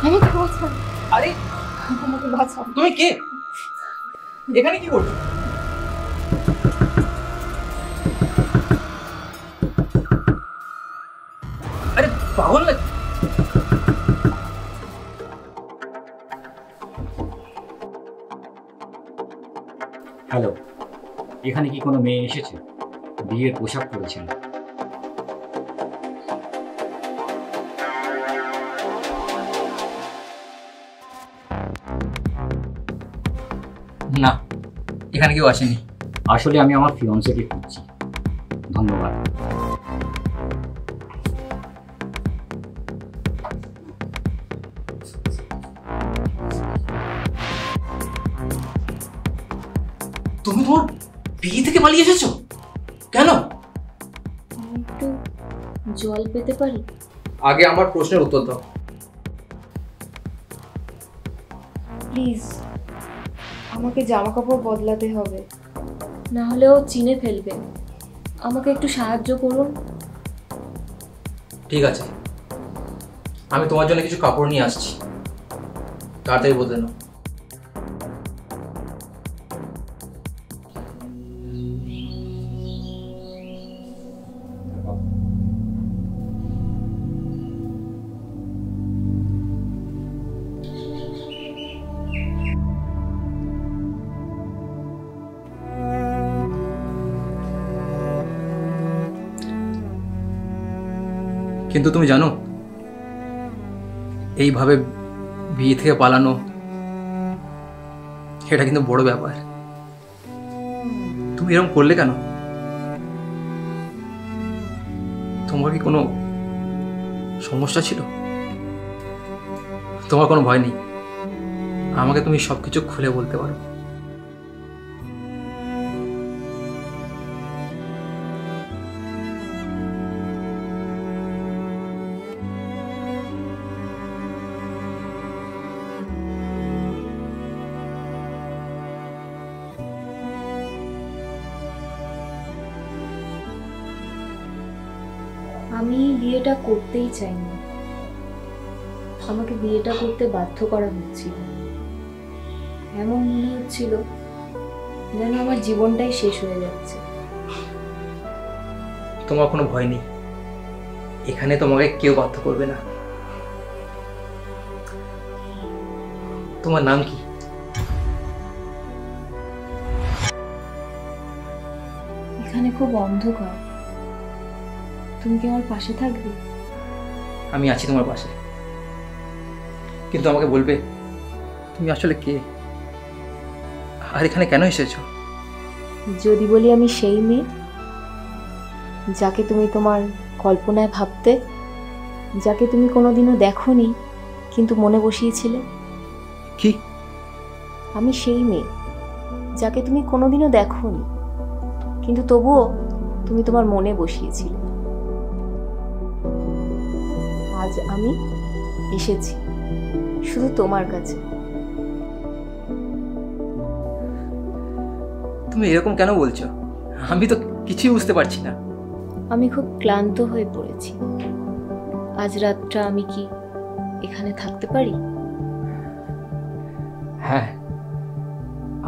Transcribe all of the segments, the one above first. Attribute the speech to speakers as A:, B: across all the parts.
A: আমাকে বাঁচাও।
B: আরে
A: আমাকে বাঁচাও।
B: তুমি কে? এখানে কি করছো? আরে পাগল নাকি?
C: হ্যালো, এখানে কি কোনো মেয়ে এসেছে? বিয়ের পোশাক পরেছিল।
B: না, এখানে কেউ আসেনি।
C: আসলে আমি আমার ফিয়ন্সেকে খুঁজছি। ধন্যবাদ।
B: তুমি তোমার বিয়ে থেকে পালিয়ে এসেছো কেন?
A: আমি একটু জল পেতে পারি?
B: আগে আমার প্রশ্নের উত্তর দাও।
A: প্লিজ, আমাকে জামা কাপড় বদলাতে হবে, না হলে ও চিনে ফেলবে। আমাকে একটু সাহায্য করুন।
B: ঠিক আছে, আমি তোমার জন্য কিছু কাপড় নিয়ে আসছি, তাড়াতাড়ি বদলে নাও। কিন্তু তুমি জানো, এইভাবে বিয়ে থেকে পালানো এটা কিন্তু বড় ব্যাপার। তুমি এরকম করলে কেন? তোমার কি কোনো সমস্যা ছিল? তোমার কোনো ভয় নেই, আমাকে তুমি সবকিছু খুলে বলতে পারো।
A: আমি বিয়েটা করতেই চাইনি, আমাকে বিয়েটা করতে বাধ্য করা হচ্ছিল। এমন মনে হচ্ছিল যেন আমার জীবনটাই শেষ হয়ে যাচ্ছে।
B: তোমার কোনো ভয় নেই, এখানে তোমাকে কেউ বাধ্য করবে না। তোমার নাম কি?
A: এখানে খুব অন্ধকার, তুমি কি আমার পাশে থাকবে?
B: আমি আছি তোমার পাশে, কিন্তু আমাকে বলবে তুমি আসলে কে, আর এখানে কেন এসেছো?
A: যদি বলি আমি সেই মেয়ে যাকে তুমি তোমার কল্পনায় ভাবতে, যাকে তুমি কোনোদিনও দেখোনি কিন্তু মনে বসিয়েছিলে।
B: কি?
A: আমি সেই মেয়ে যাকে তুমি কোনোদিনও দেখোনি কিন্তু তবুও তুমি তোমার মনে বসিয়েছিলে। আজ আমি এসেছি শুধু তোমার কাছে।
B: তুমি এরকম কেন বলছো? আমি তো কিছুই বুঝতে পারছি না।
A: আমি খুব ক্লান্ত হয়ে পড়েছি। আজ রাতটা আমি কি এখানে থাকতে পারি?
B: হ্যাঁ,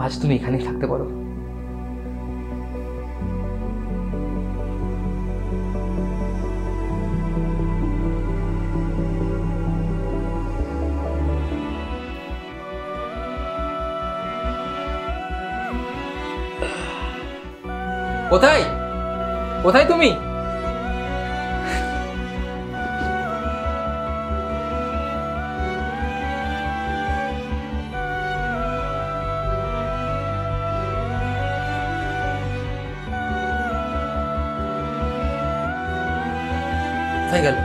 B: আজ তুমি এখানেই থাকতে পারো। কোথায় কোথায় তুমি? কোথায় গেল?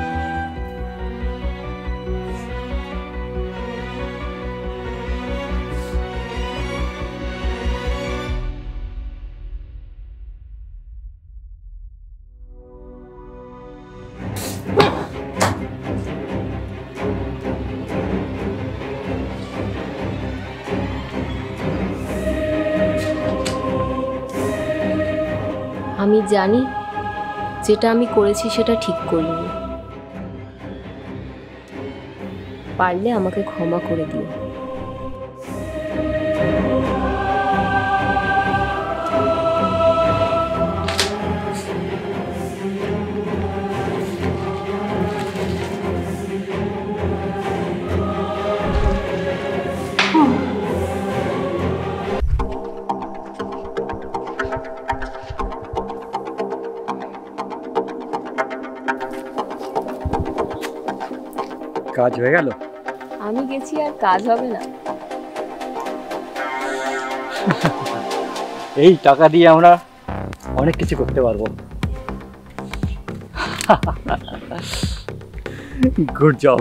A: আমি জানি যেটা আমি করেছি সেটা ঠিক করিনি। পারলে আমাকে ক্ষমা করে দিও।
C: কাজ হয়ে গেল?
A: আমি গেছি আর কাজ হবে না?
C: এই টাকা দিয়ে আমরা অনেক কিছু করতে পারবো। Good job.